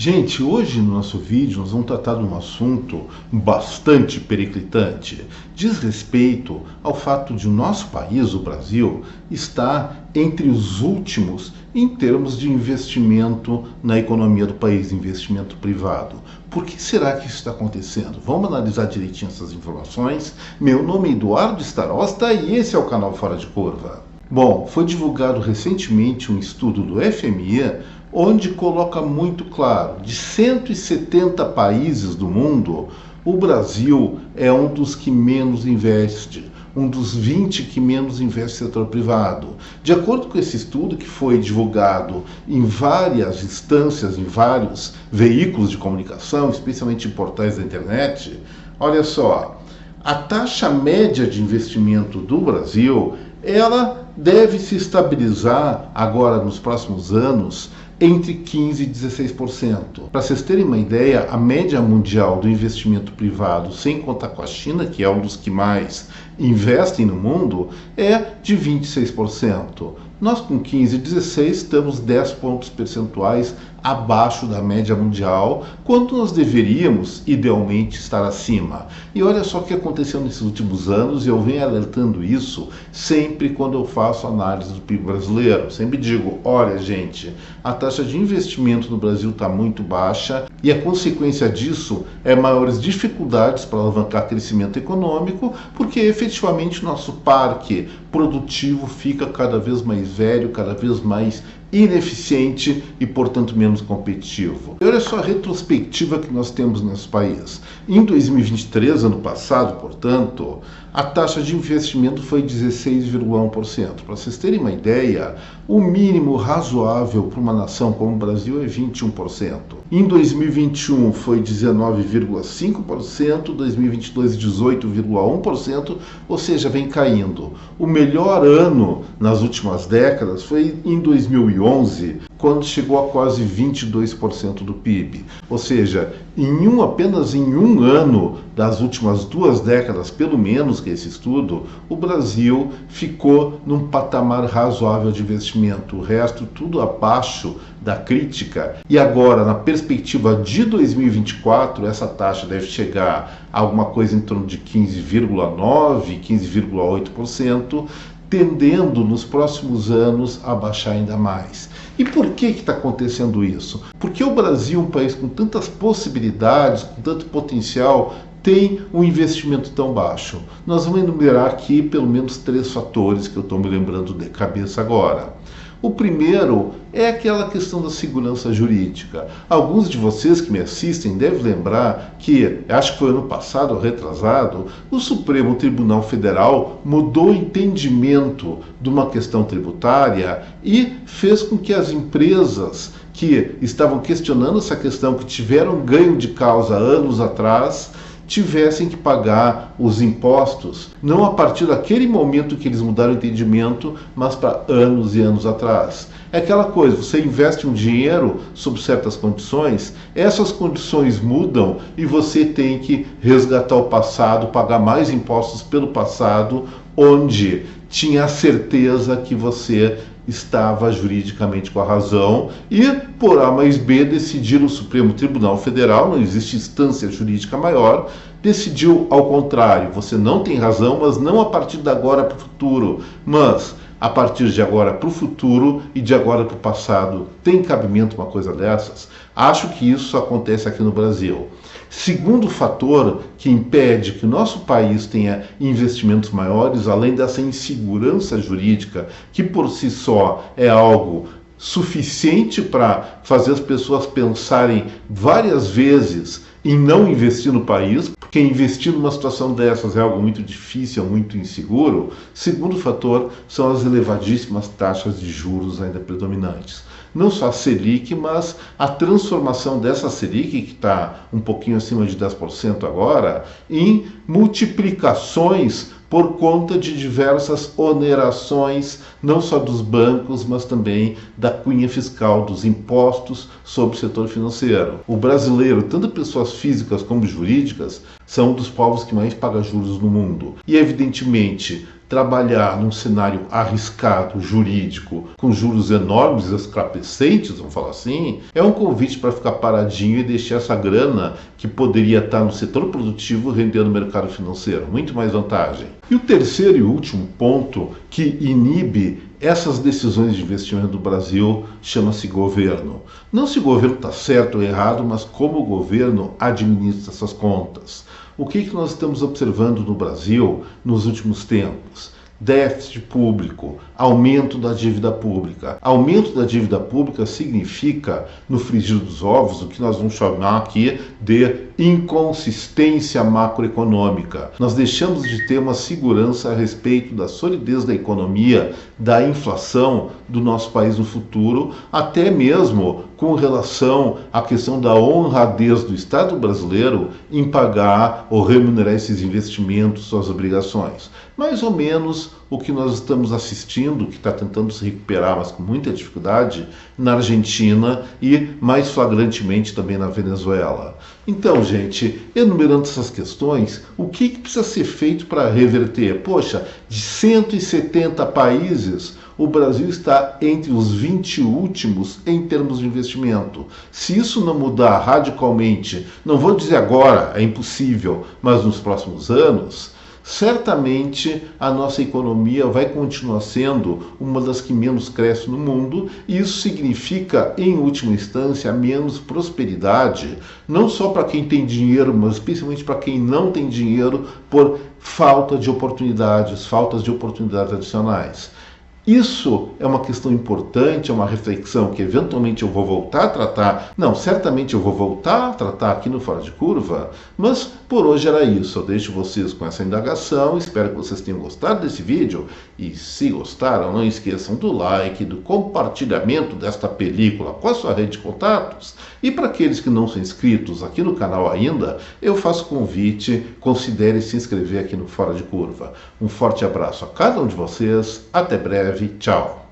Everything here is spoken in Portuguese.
Gente, hoje no nosso vídeo nós vamos tratar de um assunto bastante periclitante. Diz respeito ao fato de o nosso país, o Brasil, estar entre os últimos em termos de investimento na economia do país, investimento privado. Por que será que isso está acontecendo? Vamos analisar direitinho essas informações. Meu nome é Eduardo Starosta e esse é o canal Fora de Curva. Bom, foi divulgado recentemente um estudo do FMI onde coloca muito claro, de 170 países do mundo, o Brasil é um dos que menos investe, um dos 20 que menos investe no setor privado. De acordo com esse estudo, que foi divulgado em várias instâncias, em vários veículos de comunicação, especialmente em portais da internet, olha só, a taxa média de investimento do Brasil, ela deve se estabilizar agora nos próximos anos entre 15% e 16%. Para vocês terem uma ideia, a média mundial do investimento privado, sem contar com a China, que é um dos que mais investem no mundo, é de 26%. Nós com 15 e 16 estamos 10 pontos percentuais abaixo da média mundial, quando nós deveríamos, idealmente, estar acima. E olha só o que aconteceu nesses últimos anos, e eu venho alertando isso sempre quando eu faço análise do PIB brasileiro. Sempre digo, olha gente, a taxa de investimento no Brasil está muito baixa, e a consequência disso é maiores dificuldades para alavancar crescimento econômico, porque efetivamente nosso parque produtivo fica cada vez mais velho, cada vez mais ineficiente e, portanto, menos competitivo. E olha só a retrospectiva que nós temos nesse país. Em 2023, ano passado, portanto, a taxa de investimento foi 16,1%. Para vocês terem uma ideia, o mínimo razoável para uma nação como o Brasil é 21%. Em 2021 foi 19,5%, 2022 18,1%, ou seja, vem caindo. O melhor ano nas últimas décadas foi em 2011, quando chegou a quase 22% do PIB. Ou seja, apenas em um ano das últimas 2 décadas, pelo menos que esse estudo, o Brasil ficou num patamar razoável de investimento. O resto tudo abaixo da crítica. E agora, na perspectiva de 2024, essa taxa deve chegar a alguma coisa em torno de 15,9%, 15,8%, tendendo nos próximos anos a baixar ainda mais. E por que está acontecendo isso? Porque o Brasil, um país com tantas possibilidades, com tanto potencial, tem um investimento tão baixo. Nós vamos enumerar aqui pelo menos 3 fatores que eu estou me lembrando de cabeça agora. O primeiro é aquela questão da segurança jurídica. Alguns de vocês que me assistem devem lembrar que, acho que foi ano passado ou retrasado, o Supremo Tribunal Federal mudou o entendimento de uma questão tributária e fez com que as empresas que estavam questionando essa questão, que tiveram ganho de causa anos atrás, tivessem que pagar os impostos, não a partir daquele momento que eles mudaram o entendimento, mas para anos e anos atrás. É aquela coisa, você investe um dinheiro sob certas condições, essas condições mudam e você tem que resgatar o passado, pagar mais impostos pelo passado, onde tinha a certeza que você estava juridicamente com a razão e, por A mais B, decidiu o Supremo Tribunal Federal, não existe instância jurídica maior, decidiu ao contrário, você não tem razão, mas não a partir de agora para o futuro, mas a partir de agora para o futuro e de agora para o passado. Tem cabimento uma coisa dessas? Acho que isso acontece aqui no Brasil. Segundo fator que impede que o nosso país tenha investimentos maiores, além dessa insegurança jurídica, que por si só é algo suficiente para fazer as pessoas pensarem várias vezes em não investir no país, porque investir numa situação dessas é algo muito difícil, muito inseguro. Segundo fator são as elevadíssimas taxas de juros ainda predominantes. Não só a Selic, mas a transformação dessa Selic, que está um pouquinho acima de 10% agora, em multiplicações por conta de diversas onerações, não só dos bancos, mas também da cunha fiscal, dos impostos sobre o setor financeiro. O brasileiro, tanto pessoas físicas como jurídicas, são um dos povos que mais paga juros no mundo. E, evidentemente, trabalhar num cenário arriscado, jurídico, com juros enormes, escapecentes, vamos falar assim, é um convite para ficar paradinho e deixar essa grana que poderia estar no setor produtivo rendendo no mercado financeiro. Muito mais vantagem. E o terceiro e último ponto que inibe essas decisões de investimento do Brasil chama-se governo. Não se o governo está certo ou errado, mas como o governo administra essas contas. O que nós estamos observando no Brasil nos últimos tempos? Déficit público, aumento da dívida pública. Aumento da dívida pública significa, no frigir dos ovos, o que nós vamos chamar aqui de inconsistência macroeconômica. Nós deixamos de ter uma segurança a respeito da solidez da economia, da inflação do nosso país no futuro, até mesmo com relação à questão da honradez do Estado brasileiro em pagar ou remunerar esses investimentos, suas obrigações. Mais ou menos o que nós estamos assistindo, que está tentando se recuperar, mas com muita dificuldade, na Argentina e mais flagrantemente também na Venezuela. Então, gente, enumerando essas questões, o que precisa ser feito para reverter? Poxa, de 170 países, o Brasil está entre os 20 últimos em termos de investimento. Se isso não mudar radicalmente, não vou dizer agora, é impossível, mas nos próximos anos, certamente a nossa economia vai continuar sendo uma das que menos cresce no mundo, e isso significa, em última instância, menos prosperidade, não só para quem tem dinheiro, mas especialmente para quem não tem dinheiro por faltas de oportunidades adicionais. Isso é uma questão importante, é uma reflexão que eventualmente eu vou voltar a tratar. Não, certamente eu vou voltar a tratar aqui no Fora de Curva, mas por hoje era isso. Eu deixo vocês com essa indagação, espero que vocês tenham gostado desse vídeo e se gostaram, não esqueçam do like, do compartilhamento desta película com a sua rede de contatos. E para aqueles que não são inscritos aqui no canal ainda, eu faço convite, considere se inscrever aqui no Fora de Curva. Um forte abraço a cada um de vocês, até breve. Tchau!